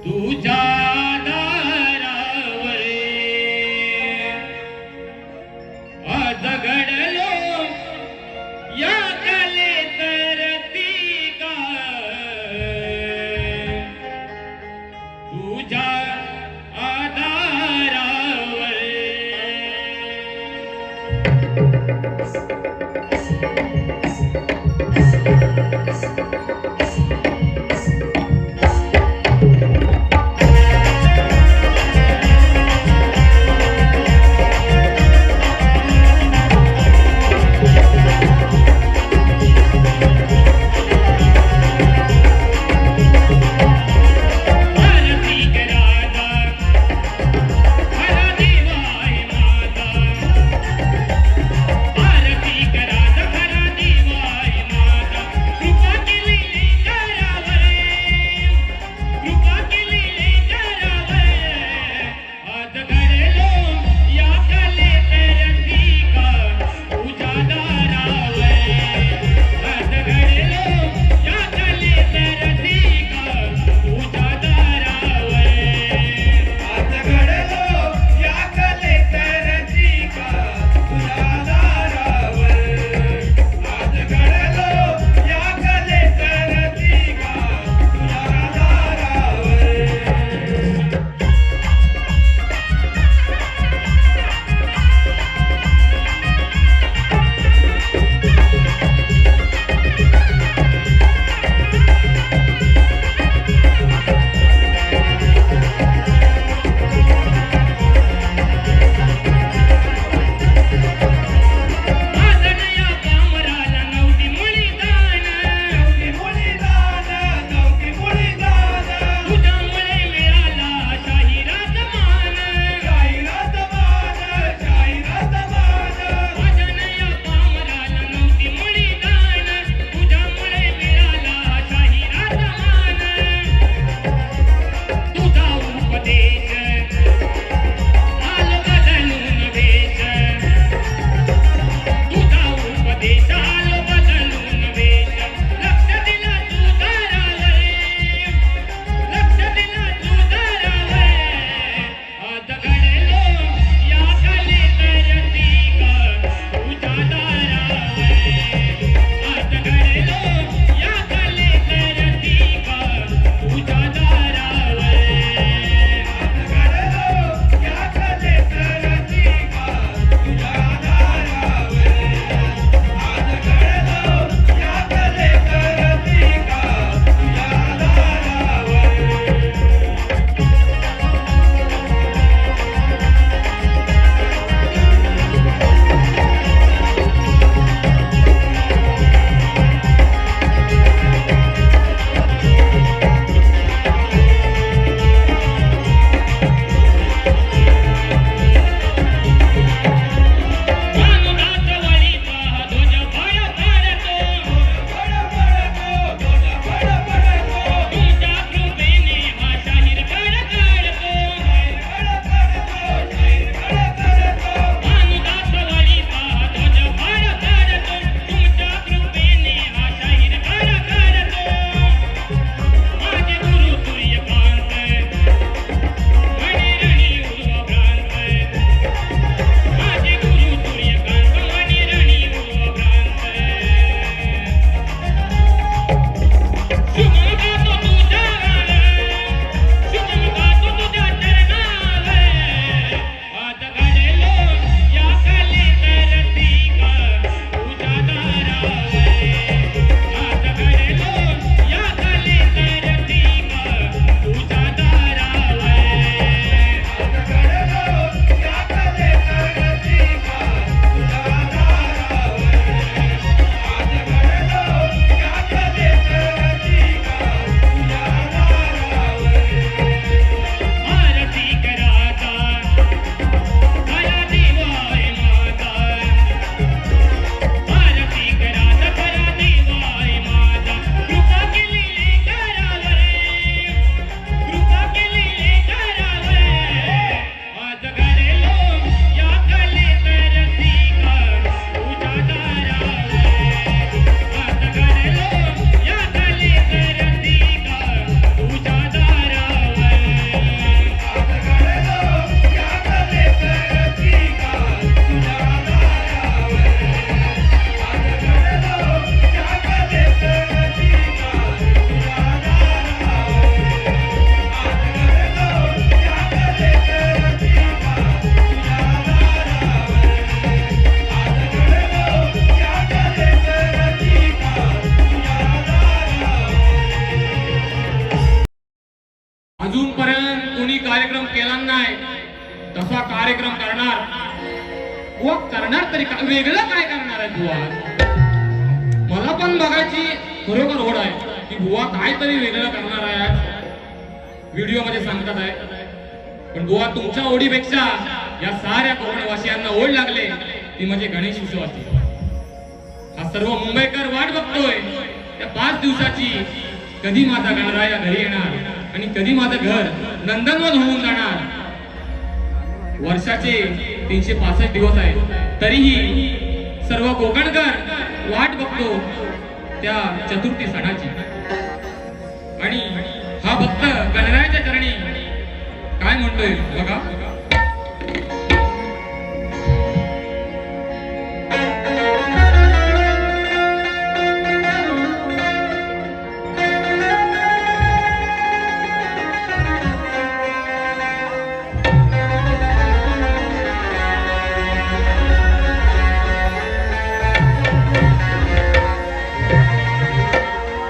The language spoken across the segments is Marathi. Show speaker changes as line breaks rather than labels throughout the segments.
तुझ्या दारावर आज घडलो या काले तरती का तुझ्या
कार्यक्रम केला नाही तसा कार्यक्रम करणार बुवा. करणार तरी काय, वेगळं काय करणार आहे बुवा? मला पण बघायची खरोखर ओढ आहे की बुवा काहीतरी वेगळं करणार आहे, व्हिडिओ मध्ये सांगतात आहे. पण बुवा तुमच्या ओढीपेक्षा या साऱ्या कोकणवासियांना ओढ लागले ती म्हणजे गणेश उत्सवाची. हा सर्व मुंबईकर वाट बघतोय त्या 5 दिवसाची, कधी माझा गणराया घरी येणार आणि कधी माझं घर नंदनवन होऊन जाणार. वर्षाचे 365 दिवस आहेत तरीही सर्व कोकणकर वाट बघतो त्या चतुर्थी सणाची. आणि हा भक्त गणरायाच्या चरणी काय म्हणतोय बघा.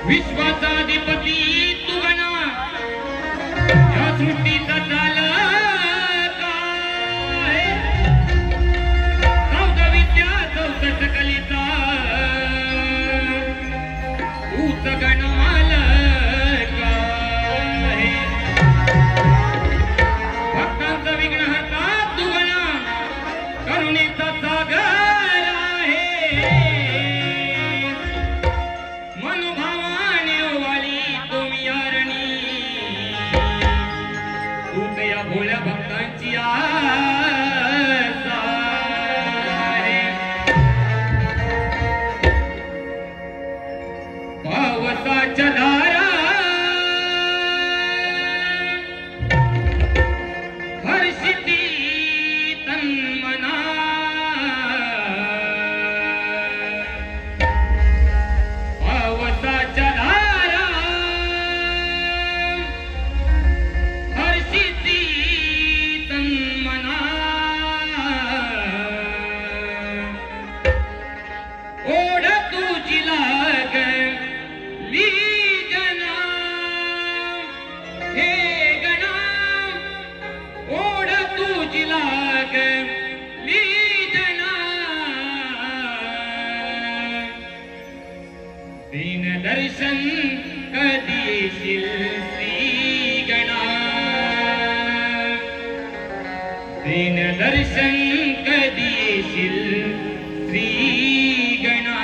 विश्वाचा अधिपती तू गणा, या सृष्टीचा चालक आहे. चौदा विद्या 64 कलेचा तूच गणमालक आहे. भक्तांचा विघ्नहर्ता तू गणा, करुणेचा सागर आहे. मनोभावाने वाली तुम्ही यारणी, तूच या भोळ्या भक्तांची आस आहे. पावसाच्या धारा हर्षिती तन्मना, पावसाच्या धारा हर्षिती तन्मना. ओढ तुझी लागली गणा, हे गणा, ओढ तुझी लागली गणा. दीन दर्शन कधी येशील श्री गणा, दीन दर्शन कधी येशील श्री गणा.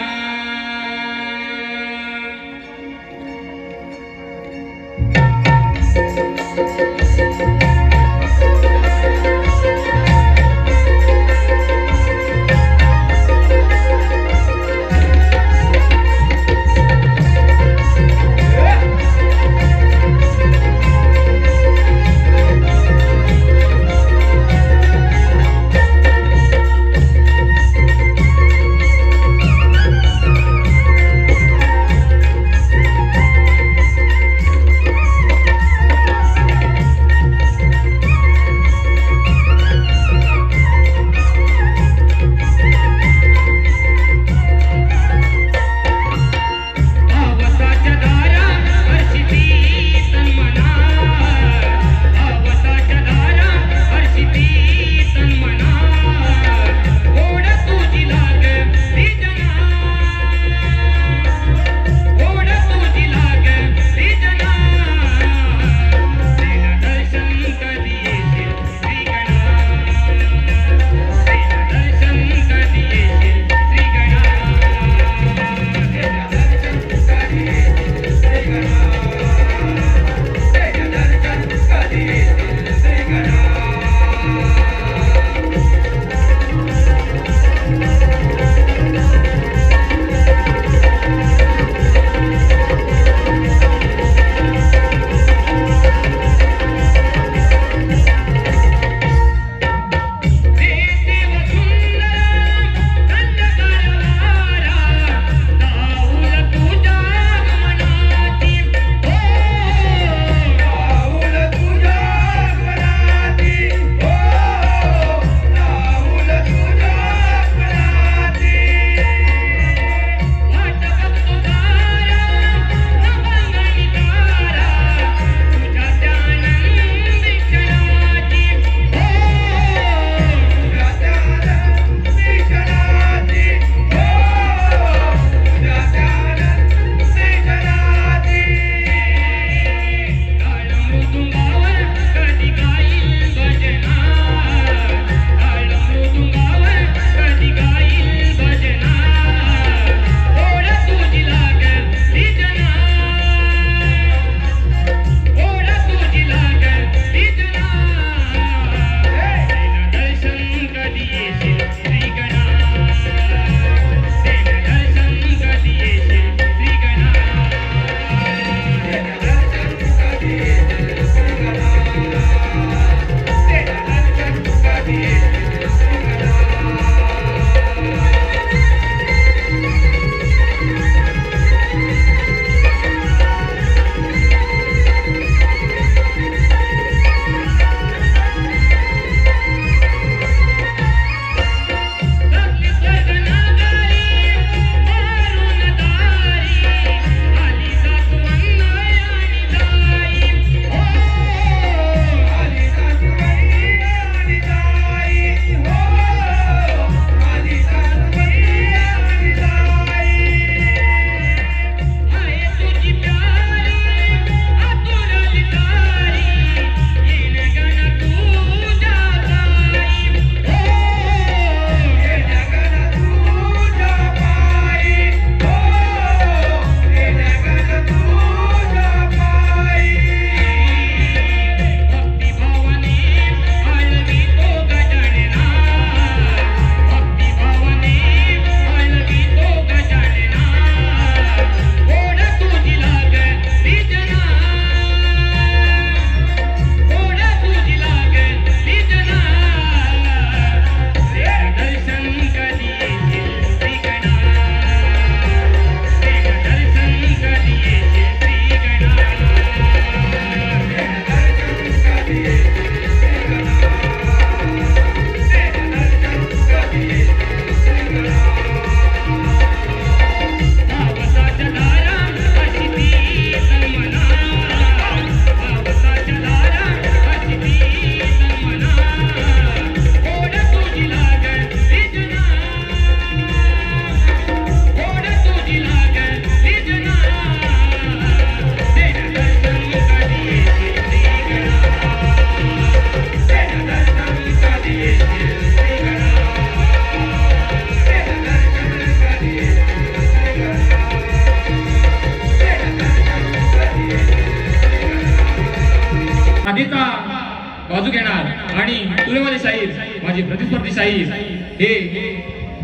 राधेचा बाजू घेणार आणि तुरेवाले शाहीर माझी प्रतिस्पर्धी शाहीर हे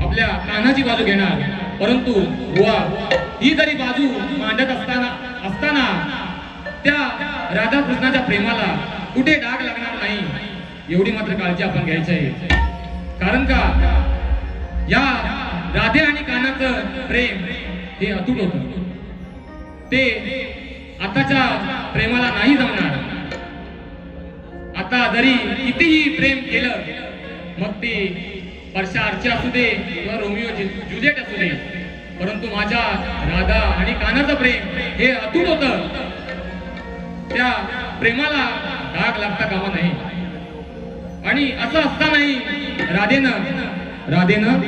आपल्या कान्हाची बाजू घेणार. परंतु बुवा ही जरी बाजू मांडत असताना त्या राधा कृष्णाच्या प्रेमाला कुठे डाग लागणार नाही एवढी मात्र काळजी आपण घ्यायची आहे. कारण का या राधे आणि कान्हाचं प्रेम हे अतूट होतं. ते आताच्या प्रेमाला नाही जमणार. आता जरी कितीही प्रेम केलं मग ते वर्षा अर्चे असू दे किंवा रोमिओ जुलिएट असू दे, परंतु माझ्या राधा आणि कान्हाचं प्रेम हे अतूट होतं. त्या प्रेमाला डाग लागता कामा नाही. आणि असं असतानाही राधेनं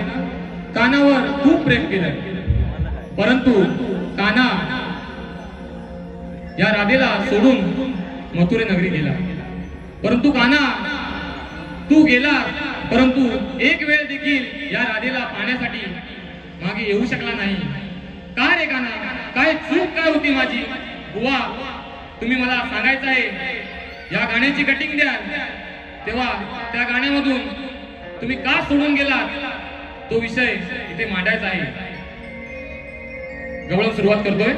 कान्हावर खूप प्रेम केलं. परंतु कान्हा या राधेला सोडून मथुरे नगरी गेला. परंतु कान्हा तू गेला, परंतु एक वेळ देखील या राधेला पाहण्यासाठी मागे येऊ शकला नाही. का रे कान्हा, काय चूक काय होती माझी? बुवा तुम्ही मला सांगायचं आहे. या गाण्याची कटिंग द्या, तेव्हा त्या गाण्यामधून तुम्ही का सोडून गेलात तो विषय इथे मांडायचा आहे. गवळण सुरुवात करतोय.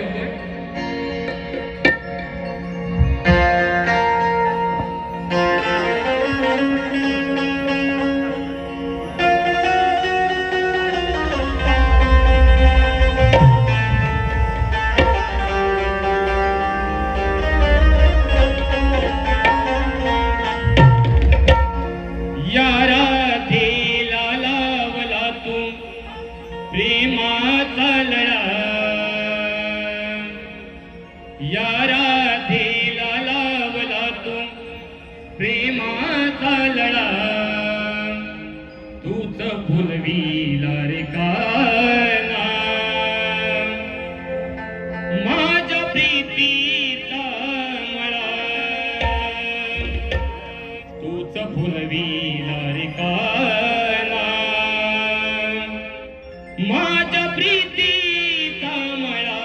प्रेमाचा लढा, या राधेला लावला तू प्रेमाचा लढा. तूच फुलविला रे काना माझ्या प्रीतीचा मळा. तूच फुलविला रे काना माझ्या प्रीतीचा मळा.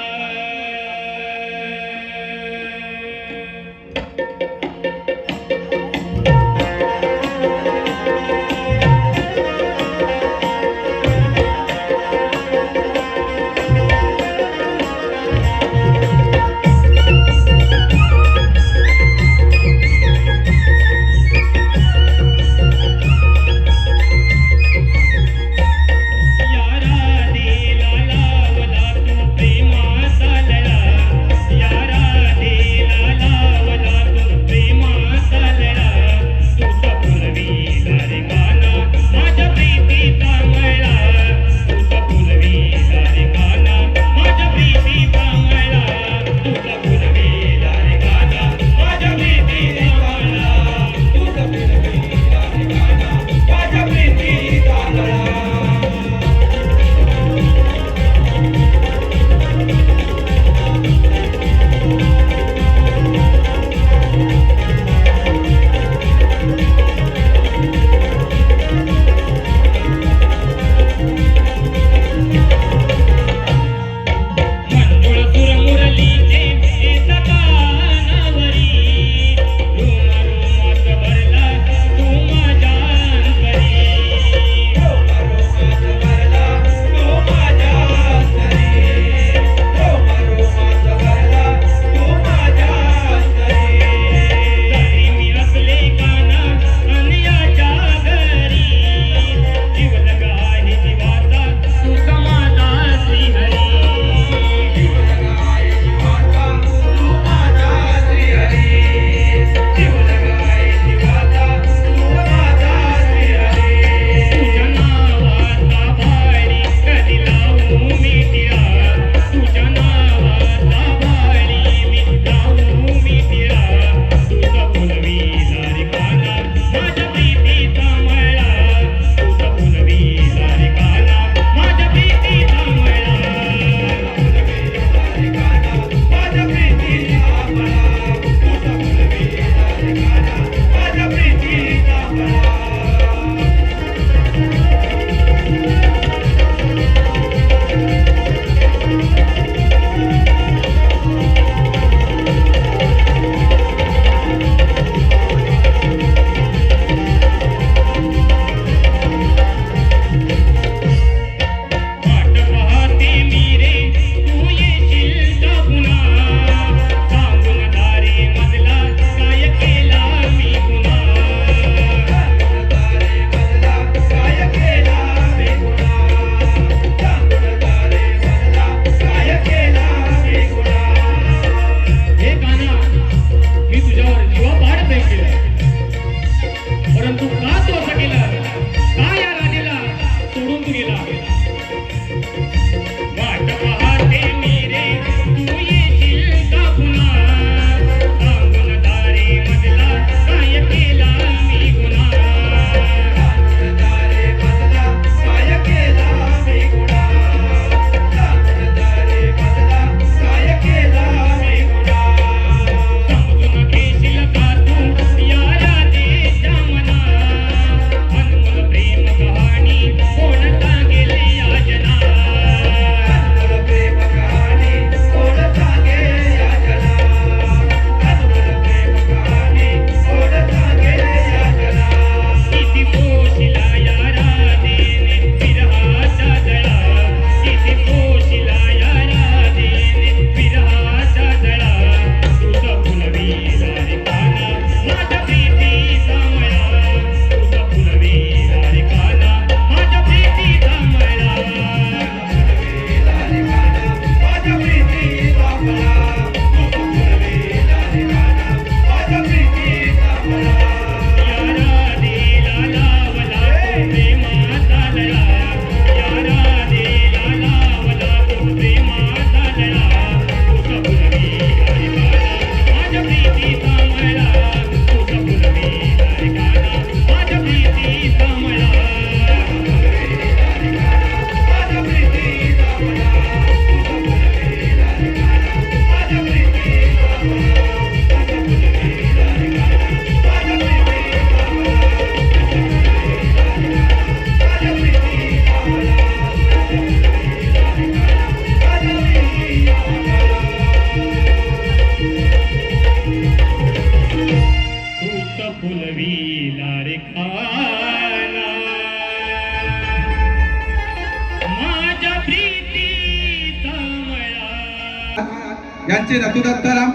यांचे नथुदत्ताराम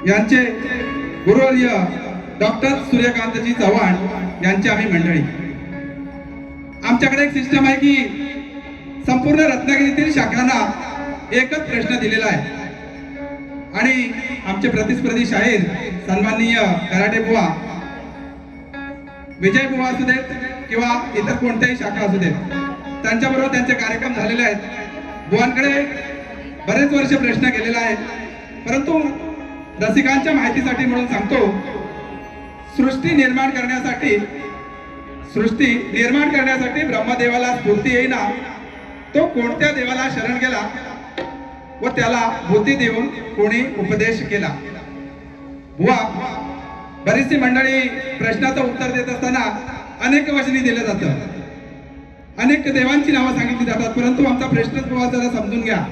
यांचे गुरुवर्य डॉक्टर सूर्यकांतजी चव्हाण यांची आम्ही मंडळी. आमच्याकडे एक सिस्टम आहे की संपूर्ण रत्नागिरीतील शाखांना एकच प्रश्न दिलेला आहे आणि आमचे प्रतिस्पर्धी शाहीर सन्माननीय कराटे बुवा विजय बुवा असू देत किंवा इतर कोणत्याही शाखा असू देत त्यांच्याबरोबर त्यांचे कार्यक्रम झालेले आहेत. बुवांकडे बरेच वर्ष प्रश्न केलेला आहे, परंतु रसिकांच्या माहितीसाठी म्हणून सांगतो, सृष्टी निर्माण करण्यासाठी ब्रह्मदेवाला स्फूर्ती येईना, तो कोणत्या देवाला शरण गेला व त्याला बुद्धी देऊन कोणी उपदेश केला. बुवा बरीचशी मंडळी प्रश्नाचं उत्तर देत असताना अनेक वचनी दिलं जातं, अनेक देवांची नावं सांगितली जातात, परंतु आमचा प्रश्नच बुवा जरा समजून घ्या.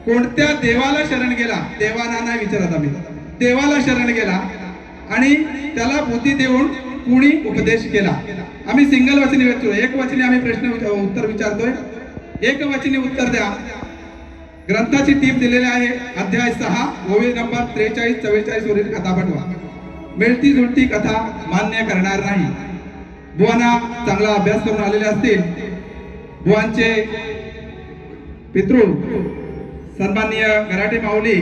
कोणत्या देवाला शरण गेला, देवाना नाही विचारत आम्ही, देवाला शरण गेला आणि त्याला बुद्धी देऊन कुणी उपदेश केला. आम्ही सिंगल वचनी विचारतो, एक वचनी आम्ही उत्तर विचारतोय, एक वचनी उत्तर द्या. ग्रंथाची टीप दिलेली आहे, अध्याय 6 ओवी नंबर 43-44 वरील कथा पाठवा. मिळती जुळती कथा मान्य करणार नाही. बुवांना चांगला अभ्यास करून आलेले असतील. बुवांचे पितृ सन्माननीय गराटे माऊली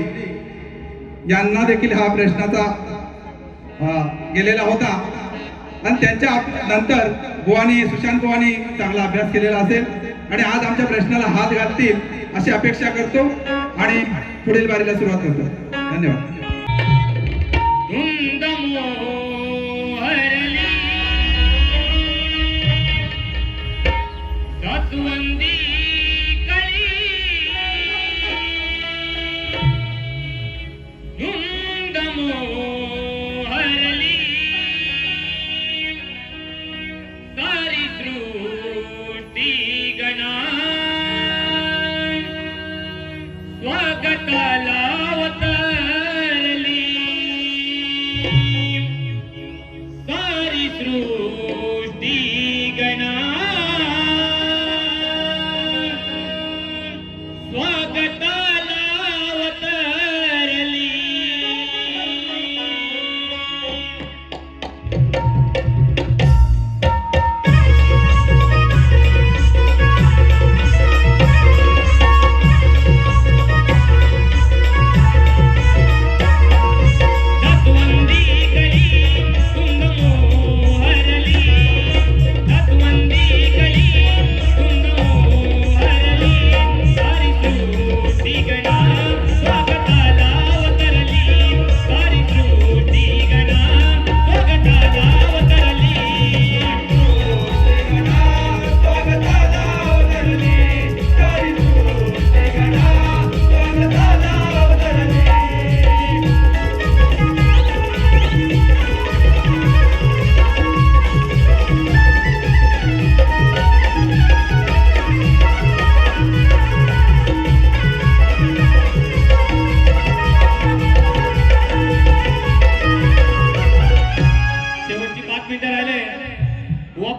यांना देखील हा प्रश्नाचा गेलेला होता आणि त्यांच्या नंतर बुवानी सुशांत बुवानी चांगला अभ्यास केलेला असेल आणि आज आमच्या प्रश्नाला हात घालतील अशी अपेक्षा करतो आणि पुढील बारीला सुरुवात करतो. धन्यवाद.
धुंद मोहरली जास्वंदी कळी, धुंद मोहरली सारी सृष्टी गणा स्वागताला अवतरली, सारी सृष्टी गणा स्वागताला अवतरली.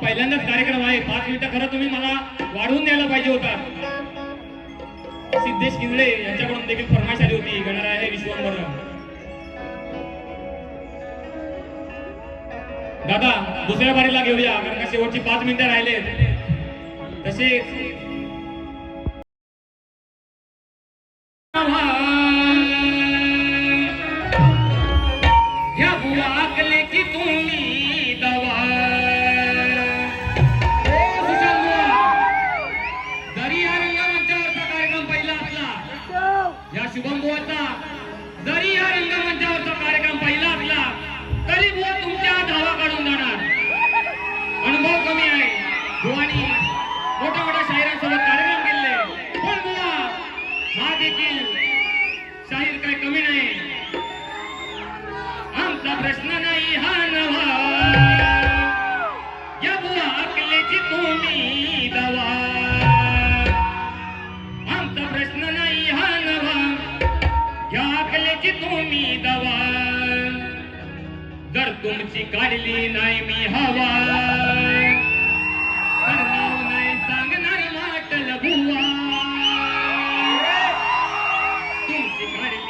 पहिल्यांदाच कार्यक्रम आहे, 5 मिनिटं खरं तुम्ही मला वाढवून द्यायला पाहिजे होता. सिद्धेश किंदळे यांच्याकडून देखील फरमाईश आली होती, गणराय आहे विश्वंभर. दादा दुसऱ्या बारीला घेऊया, कारण का शेवटची 5 मिनिटं राहिले. तसेच या बुवाकले की तुम्ही दवा, शुभम बुवाचा जरी या रंगमंचावरचा कार्यक्रम पहिला असला तरी बुवा तुमच्या धावा काढून जाणार. अनुभव कमी आहे, बुवानी मोठ्या मोठ्या शाहिरांसोबत कार्यक्रम केले, पण बुवा हा देखील शाहीर काय कमी नाही. आमचा प्रश्न नाही हा नवा, या बुवा अकलेची तुम्ही दवा. आमचा प्रश्न नाही हा नवा, या अकलेची तुम्ही दवा. जर तुमची काढली नाही मी हवा, तर नाव नाही सांगणार वाटल बुवा. तुमची काढली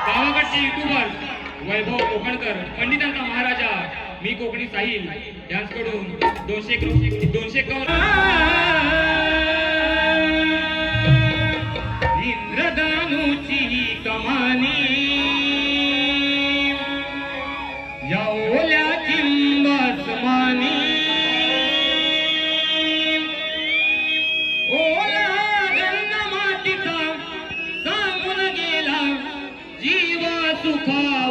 गावाकडचे युट्यूबर वैभव कोकणकर, पंडितांचा महाराजा, मी कोकणी साहिल यांच्याकडून 200 इंद्रदानूची कमानी या ओल्या चिंबासमानी ओला गंगा मातीचा सांगून गेला जीवा सुखा